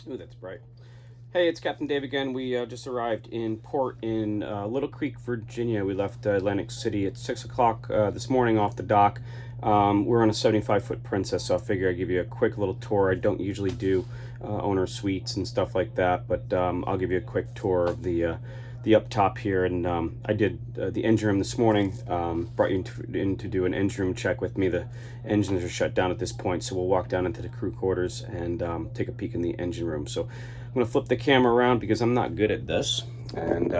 Ooh, that's bright. Hey, it's Captain Dave again. We just arrived in port in Little Creek, Virginia. We left Atlantic City at 6 o'clock this morning off the dock. We're on a 75-foot Princess, so I figure I'd give you a quick little tour. I don't usually do owner suites and stuff like that, but I'll give you a quick tour of the up top here. And I did the engine room this morning. Brought you in to do an engine room check with me. The engines are shut down at this point, so we'll walk down into the crew quarters and take a peek in the engine room. So I'm going to flip the camera around because I'm not good at this. And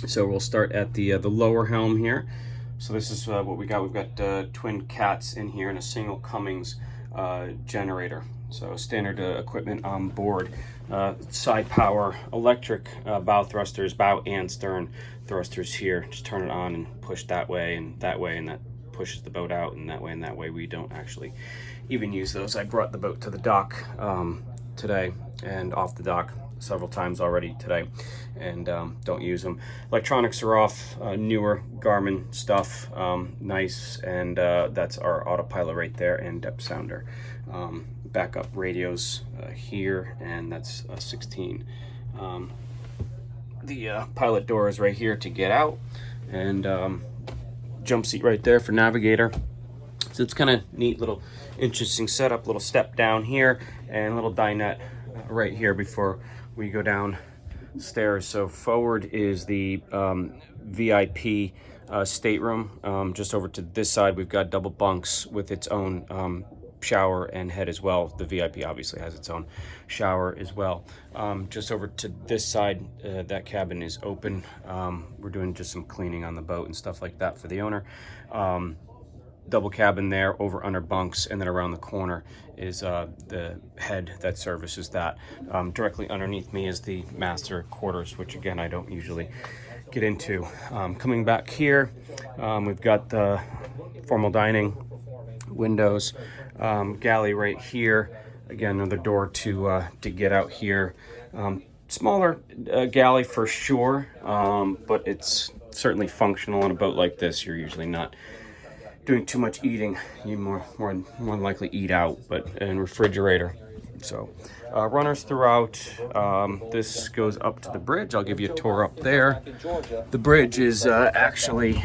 so we'll start at the lower helm here. So this is what we got. We've got twin cats in here and a single Cummins generator. So standard equipment on board. Side power, electric bow thrusters, bow and stern thrusters here. Just turn it on and push that way, and that pushes the boat out, and that way we don't actually even use those. I brought the boat to the dock today and off the dock several times already today, and don't use them. Electronics are off, newer Garmin stuff, nice, and that's our autopilot right there and depth sounder. Backup radios here, and that's 16. The pilot door is right here to get out, and jump seat right there for navigator. So it's kind of neat, little interesting setup, little step down here, and a little dinette right here before we go down stairs. So forward is the VIP stateroom. Just over to this side, we've got double bunks with its own shower and head as well. The VIP obviously has its own shower as well. Just over to this side, that cabin is open. We're doing just some cleaning on the boat and stuff like that for the owner. Double cabin there, over under bunks, and then around the corner is the head that services that. Directly underneath me is the master quarters, which again I don't usually get into. Coming back here, we've got the formal dining, windows, galley right here. Again, another door to get out here. Smaller galley for sure, but it's certainly functional on a boat like this. You're usually not doing too much eating. You more than likely eat out, and refrigerator. So runners throughout. This goes up to the bridge. I'll give you a tour up there. The bridge is actually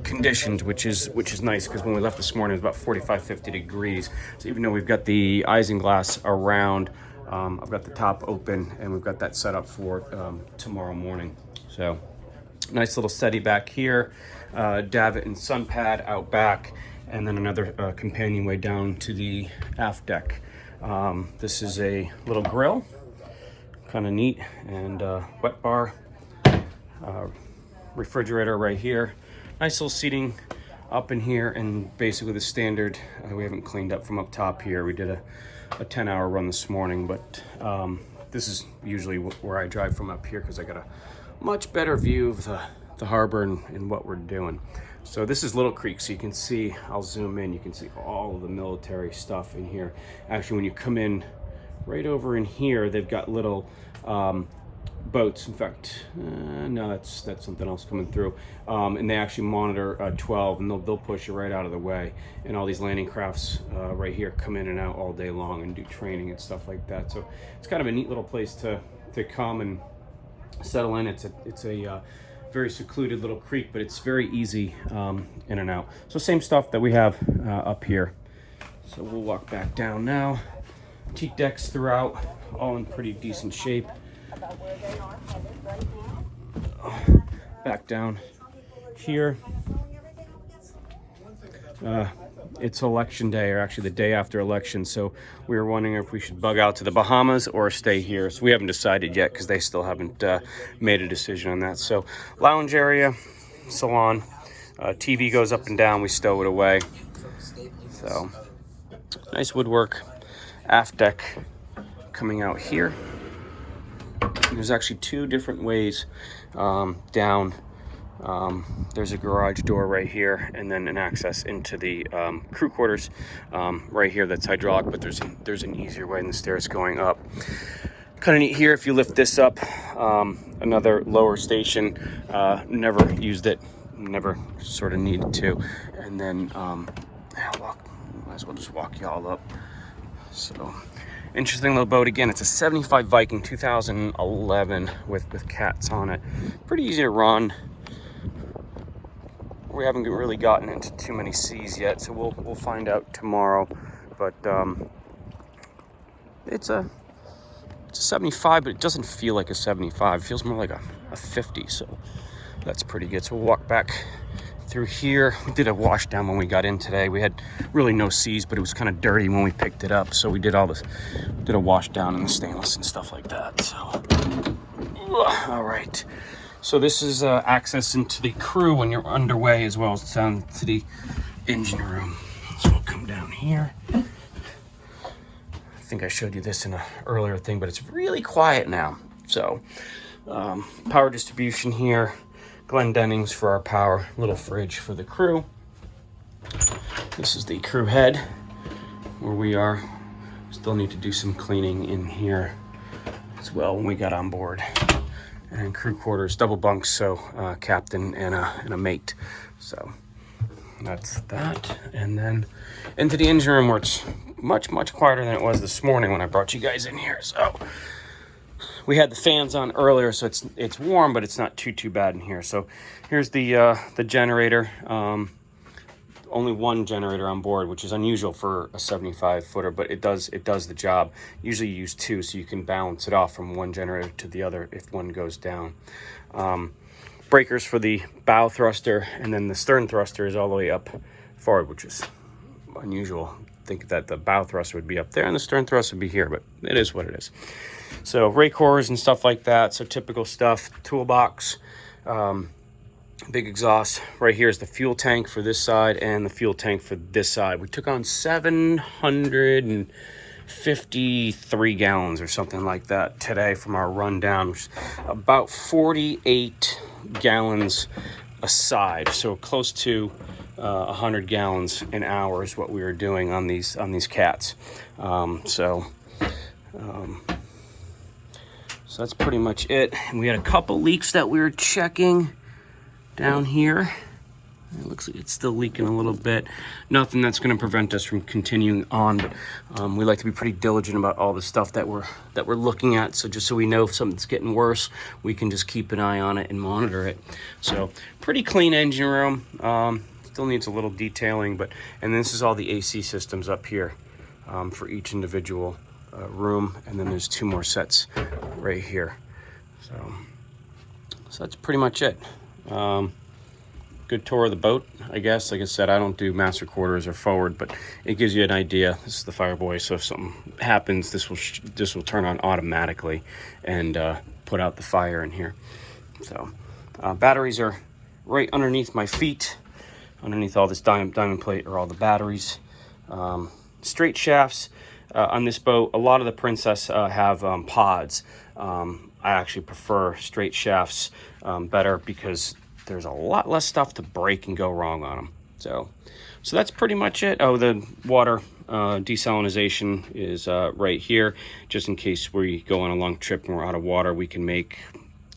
conditioned, which is nice, because when we left this morning it was about 45-50 degrees. So even though we've got the isinglass around, I've got the top open, and we've got that set up for tomorrow morning. So nice little steady back here, davit and sun pad out back, and then another companionway down to the aft deck. This is a little grill, kind of neat, and wet bar, refrigerator right here. Nice little seating up in here, and basically the standard. We haven't cleaned up from up top here. We did a 10-hour run this morning, but this is usually where I drive from up here, because I got a much better view of the harbor and what we're doing. So this is Little Creek, so you can see, I'll zoom in, you can see all of the military stuff in here. Actually, when you come in right over in here, they've got little boats. In fact, no, that's something else coming through. And they actually monitor 12, and they'll push you right out of the way. And all these landing crafts right here come in and out all day long and do training and stuff like that. So it's kind of a neat little place to come and settle in. It's a very secluded little creek, but it's very easy in and out. So same stuff that we have up here. So we'll walk back down now. Teak decks throughout, all in pretty decent shape. Back down here. It's election day, or actually the day after election, so we were wondering if we should bug out to the Bahamas or stay here. So we haven't decided yet, because they still haven't made a decision on that. So lounge area, salon, TV goes up and down, we stow it away. So nice woodwork. Aft deck coming out here. There's actually two different ways down. There's a garage door right here, and then an access into the crew quarters right here. That's hydraulic, but there's an easier way in the stairs going up. Kind of neat here if you lift this up. Another lower station. Never used it, never sort of needed to. And then might as well just walk y'all up. So Interesting little boat. Again, it's a 75 Viking 2011 with cats on it. Pretty easy to run. We haven't really gotten into too many seas yet, so we'll find out tomorrow. But it's a 75, but it doesn't feel like a 75. It feels more like a 50, so that's pretty good. So we'll walk back through here. We did a wash down when we got in today. We had really no seas, but it was kind of dirty when we picked it up, so we did a wash down in the stainless and stuff like that. So all right, so this is access into the crew when you're underway, as well as down to the engine room. So we'll come down here. I think I showed you this in an earlier thing, but it's really quiet now. So power distribution here, Glendennings for our power, little fridge for the crew. This is the crew head where we are. Still need to do some cleaning in here as well when we got on board. And crew quarters, double bunks, so captain and a mate. So that's that. And then into the engine room, where it's much quieter than it was this morning when I brought you guys in here. So we had the fans on earlier, so it's warm, but it's not too bad in here. So here's the generator. Only one generator on board, which is unusual for a 75 footer, but it does the job. Usually you use two, so you can balance it off from one generator to the other if one goes down. Breakers for the bow thruster, and then the stern thruster is all the way up forward, which is unusual. Think that the bow thruster would be up there and the stern thruster would be here, but it is what it is. So rake cores and stuff like that, so typical stuff. Toolbox, big exhaust. Right here is the fuel tank for this side and the fuel tank for this side. We took on 753 gallons or something like that today from our rundown, which is about 48 gallons a side, so close to 100 gallons an hour is what we were doing on these cats. So that's pretty much it. And we had a couple leaks that we were checking down here. It looks like it's still leaking a little bit. Nothing that's going to prevent us from continuing on, but we like to be pretty diligent about all the stuff that we're looking at. So just so we know if something's getting worse, we can just keep an eye on it and monitor it. So pretty clean engine room. Still needs a little detailing, and this is all the AC systems up here for each individual room, and then there's two more sets right here. So that's pretty much it. Good tour of the boat, I guess. Like I said, I don't do master quarters or forward, but it gives you an idea. This is the Fireboy, so if something happens, this will turn on automatically and put out the fire in here. So batteries are right underneath my feet. Underneath all this diamond plate are all the batteries. Straight shafts on this boat. A lot of the Princess have pods. I actually prefer straight shafts better because there's a lot less stuff to break and go wrong on them. So that's pretty much it. Oh, the water desalinization is right here, just in case we go on a long trip and we're out of water. We can make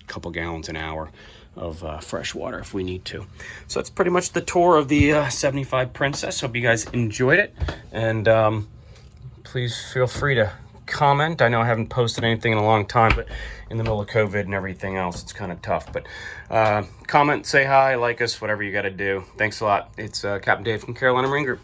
a couple gallons an hour of fresh water if we need to. So that's pretty much the tour of the 75 Princess. Hope you guys enjoyed it, and please feel free to comment. I know I haven't posted anything in a long time, but in the middle of COVID and everything else, it's kind of tough. But comment, say hi, like us, whatever you got to do. Thanks a lot. It's Captain Dave from Carolina Marine Group.